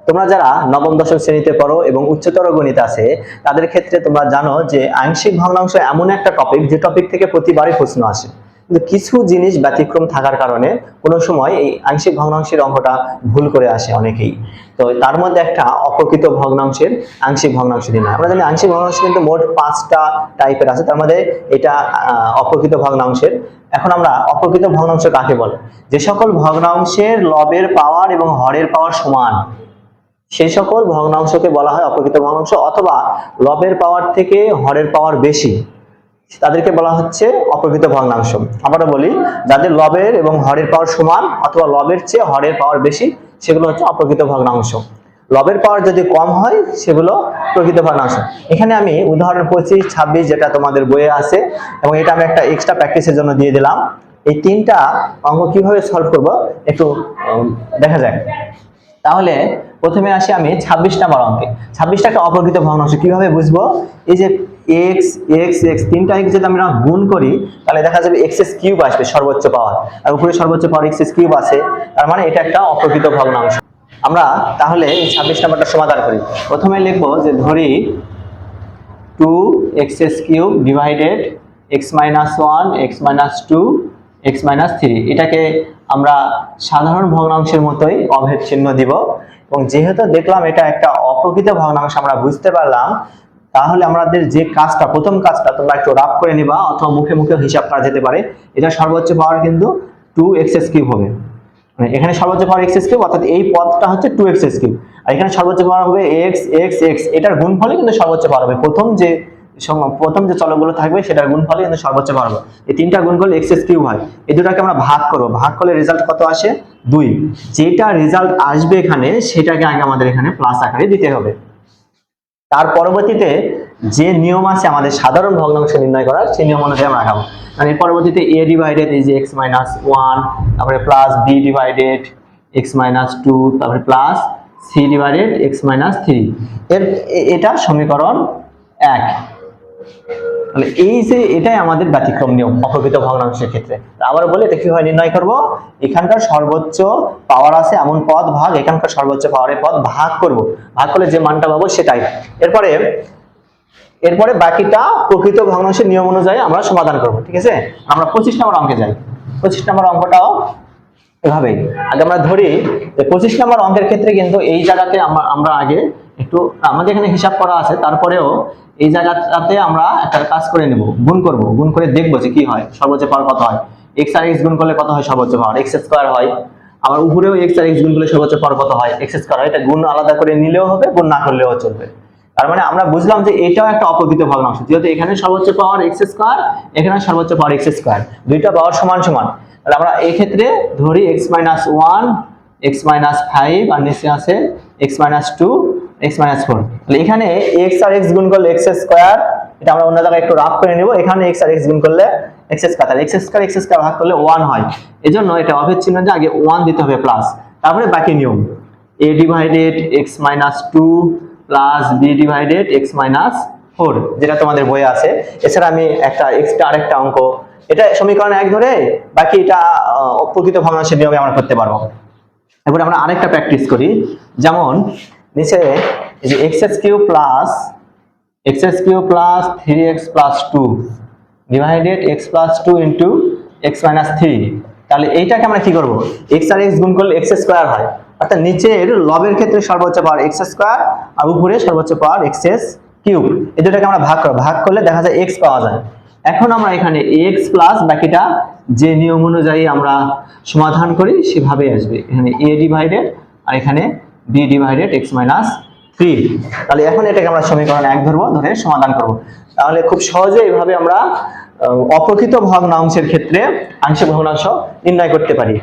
তোমরা যারা নবম দশম শ্রেণীতে পড়ো এবং উচ্চতর গণিত আছে তাদের ক্ষেত্রে তোমরা জানো যে আংশিক ভগ্নাংশ এমন একটা টপিক যে টপিক থেকে প্রতিবারই প্রশ্ন আসে, কিন্তু কিছু জিনিস ব্যতিক্রম থাকার কারণে কোনো সময় এই আংশিক ভগ্নাংশের অঙ্কটা ভুল করে আসে অনেকেই। তো তার মধ্যে একটা অপ্রকৃত ভগ্নাংশের আংশিক ভগ্নাংশ নির্ণয়। আমরা জানি আংশিক ভগ্নাংশ কিন্তু মোট 5টা টাইপের আছে, তার মধ্যে এটা অপ্রকৃত ভগ্নাংশের। এখন আমরা অপ্রকৃত ভগ্নাংশ কাকে বলে? যে সকল ভগ্নাংশের লবের পাওয়ার এবং হরের পাওয়ার সমান সেই সকল ভগ্নাংশকে বলা হয় অপ্রকৃত ভগ্নাংশ, অথবা লবের পাওয়ার থেকে হরের পাওয়ার বেশি তাদেরকে বলা হচ্ছে অপ্রকৃত ভগ্নাংশ। আমরা বলি যাদের লবের এবং হরের পাওয়ার সমান অথবা লবের চেয়ে হরের পাওয়ার বেশি সেগুলো হচ্ছে অপ্রকৃত ভগ্নাংশ। লবের পাওয়ার যদি কম হয় সেগুলো প্রকৃত ভগ্নাংশ। এখানে আমি উদাহরণ 25, 26 যেটা তোমাদের বইয়ে আছে এবং এটা আমি একটা এক্সট্রা প্র্যাকটিসের জন্য দিয়ে দিলাম। এই 3টা অঙ্ক কিভাবে সলভ করব একটু দেখা যাক। তাহলে প্রথমে আসি আমি 26 নম্বর অঙ্কে। 26টা একটা অপ্রকৃত ভগ্নাংশ কিভাবে বুঝবো? এই যে x x x 3টা x যদি আমরা গুণ করি তাহলে দেখা যাবে x³ আসবে সর্বোচ্চ পাওয়ার, আর উপরে সর্বোচ্চ পাওয়ার x³ আছে, তার মানে এটা একটা অপ্রকৃত ভগ্নাংশ। আমরা তাহলে এই 26 নম্বরটা সমাধান করি। প্রথমে লিখবো যে ধরি 2x³ divided x - 1 x - 2 x - 3, এটাকে আমরা সাধারণ ভগ্নাংশের মতোই অভেদ চিহ্ন দিব। এবং যেহেতু দেখলাম এটা একটা অপ্রকৃত ভগ্নাংশ আমরা বুঝতে পারলাম, তাহলে আমাদের যে কাজটা প্রথম কাজটা তোমরা একটু রাফ করে নিবা অথবা মুখে মুখে হিসাব করা যেতে পারে। এটা সর্বোচ্চ পাওয়ার কিন্তু 2x³ হবে, এখানে সর্বোচ্চ পাওয়ার x³ অর্থাৎ এই পদটা হচ্ছে 2x³, আর এখানে সর্বোচ্চ পাওয়ার হবে x x x, এটার গুণফলই কিন্তু সর্বোচ্চ পাওয়ার হবে। প্রথম যে চলকগুলো থাকবে সেটার গুণফলই কিন্তু সর্বোচ্চ পাওয়ার হবে। এই 3টা গুণ করলে x³ হয়। এই দুটাকে আমরা ভাগ করব, ভাগ করলে রেজাল্ট কত আসে? 2। যেটা রেজাল্ট আসবে এখানে সেটাকে আগে আমাদের এখানে প্লাস আকারে দিতে হবে। তার পরবর্তীতে যে নিয়ম আছে আমাদের সাধারণ ভগ্নাংশ নির্ণয় করার, সেই নিয়ম অনুযায়ী আমরা আগাবো। মানে এর পরবর্তীতে a ডিভাইডেড এই যে x - 1, তারপরে প্লাস b ডিভাইডেড x - 2, তারপরে প্লাস c ডিভাইডেড x - 3, এটা সমীকরণ 1। তাহলে এই যে এটাই আমাদের ব্যতিক্রম নিয়ম অপ্রকৃত ভগ্নাংশের ক্ষেত্রে। আবার বলি এটা কিভাবে নির্ণয় করব? এখানকার সর্বোচ্চ পাওয়ার আছে এমন পদ ভাগ এখানকার সর্বোচ্চ পাওয়ারের পদ ভাগ করব, ভাগ করলে যে মানটা পাবো সেটাই। এরপরে বাকিটা প্রকৃত ভগ্নাংশের নিয়ম অনুযায়ী আমরা সমাধান করব, ঠিক আছে? আমরা 25 নম্বর অঙ্কে যাই। 25 নম্বর অঙ্কটাও এভাবেই। আগে আমরা ধরি যে 25 নম্বর অঙ্কের ক্ষেত্রে কিন্তু এই জায়গাতে আমরা আগে একটু আমাদের এখানে হিসাব করা আছে, তারপরেও এই জায়গাটাতে আমরা একটা কাজ করে নেব, গুণ করব, গুণ করে দেখবো যে কি হয়, সর্বোচ্চ পাওয়ার কত হয়। x আর x গুণ করলে কত হয়? সর্বোচ্চ পাওয়ার x² হয়। আবার উপরেও x আর x গুণ করলে সর্বোচ্চ পাওয়ার কত হয়? x² হয়। এটা গুণ আলাদা করে নিলেও হবে, গুণ না করলেও চলবে। তার মানে আমরা বুঝলাম যে এটাও একটা অপ্রকৃত ভগ্নাংশ, যেহেতু এখানে সর্বোচ্চ পাওয়ার x², এখানে সর্বোচ্চ পাওয়ার x², দুইটা পাওয়ার সমান সমান। তাহলে আমরা এই ক্ষেত্রে ধরি x - 1 x - 5 আর নিচে আছে x - 2 x - 4। তাহলে এখানে x আর x গুণ করলে x², এটা আমরা অন্য জায়গায় একটু রাফ করে নেব। এখানে x আর x গুণ করলে x², তাহলে x² ভাগ করলে 1 হয়। এজন্য এটা অভেদ চিহ্ন দিয়ে আগে 1 দিতে হবে প্লাস, তারপরে বাকি নিয়ম a divided x - 2 plus b divided x - 4, যেটা তোমাদের বইয়ে আছে। এছাড়া আমি একটা এক্সট্রা আরেকটা অঙ্ক, এটা সমীকরণ 1 ধরে বাকি এটা অপ্রকৃত ভগ্নাংশের নিয়মে আমরা করতে পারবো। এরপর আমরা আরেকটা প্র্যাকটিস করি, যেমন নিচে এই যে x³ plus 3x + 2 divided x + 2 into x - 3। তাহলে এইটাকে আমরা কি করব? x আর x গুণ করলে x² হয়, অর্থাৎ নিচের লবের ক্ষেত্রে সর্বোচ্চ পাওয়ার x² আর উপরে সর্বোচ্চ পাওয়ার x³। এই দুটাকে আমরা ভাগ করব, ভাগ করলে দেখা যায় x পাওয়া যায়। এখন আমরা এখানে x প্লাস বাকিটা যে নিয়ম অনুযায়ী আমরা সমাধান করি সেভাবেই আসবে। এখানে a ডিভাইডেড আর এখানে b ডিভাইডেড x - 3। তাহলে এখন এটাকে আমরা সমীকরণ 1 ধরবো, ধরে সমাধান করব। তাহলে খুব সহজে এইভাবে আমরা অপ্রকৃত ভগ্নাংশের ক্ষেত্রে আংশিক ভগ্নাংশ নির্ণয় করতে পারি।